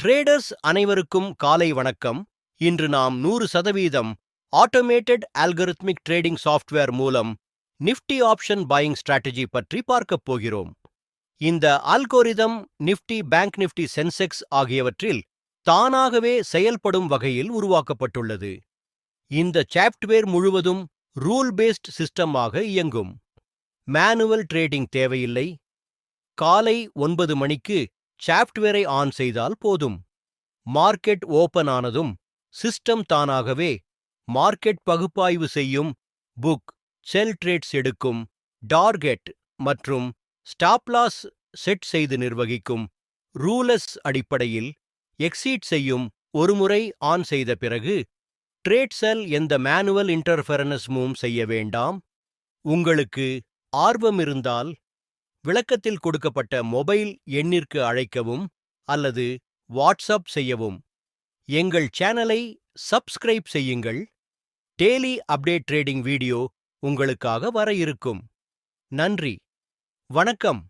Traders அனைவருக்கும் காலை வணக்கம். இன்று நாம் 100% ஆட்டோமேட்டட் அல்கரித்மிக் ட்ரேடிங் சாஃப்ட்வேர் மூலம் நிஃப்டி ஆப்ஷன் பையிங் ஸ்ட்ராட்டஜி பற்றி பார்க்கப் போகிறோம். இந்த algorithm Nifty, bank Nifty, Sensex ஆகியவற்றில் தானாகவே செயல்படும் வகையில் உருவாக்கப்பட்டுள்ளது. இந்த சாஃப்ட்வேர் முழுவதும் ரூல் பேஸ்ட் சிஸ்டமாக இயங்கும். மேனுவல் ட்ரேடிங் தேவையில்லை. காலை 9 மணிக்கு சாஃப்ட்வேரை ஆன் செய்தால் போதும். மார்க்கெட் ஓபன் ஆனதும் சிஸ்டம் தானாகவே மார்க்கெட் பகுப்பாய்வு செய்யும், புக், செல் ட்ரேட்ஸ் எடுக்கும், டார்கெட் மற்றும் ஸ்டாப் லாஸ் செட் செய்து நிர்வகிக்கும். ரூலஸ் அடிப்படையில் எக்ஸீட் செய்யும். ஒருமுறை ஆன் செய்த பிறகு ட்ரேட் செல் எந்த மேனுவல் இன்டர்ஃபெரன்ஸும் செய்ய வேண்டாம். உங்களுக்கு ஆர்வம் இருந்தால் விளக்கத்தில் கொடுக்கப்பட்ட மொபைல் எண்ணிற்கு அழைக்கவும் அல்லது வாட்ஸ்அப் செய்யவும். எங்கள் சேனலை சப்ஸ்கிரைப் செய்யுங்கள். டெய்லி அப்டேட் ட்ரேடிங் வீடியோ உங்களுக்காக வர இருக்கும். நன்றி, வணக்கம்.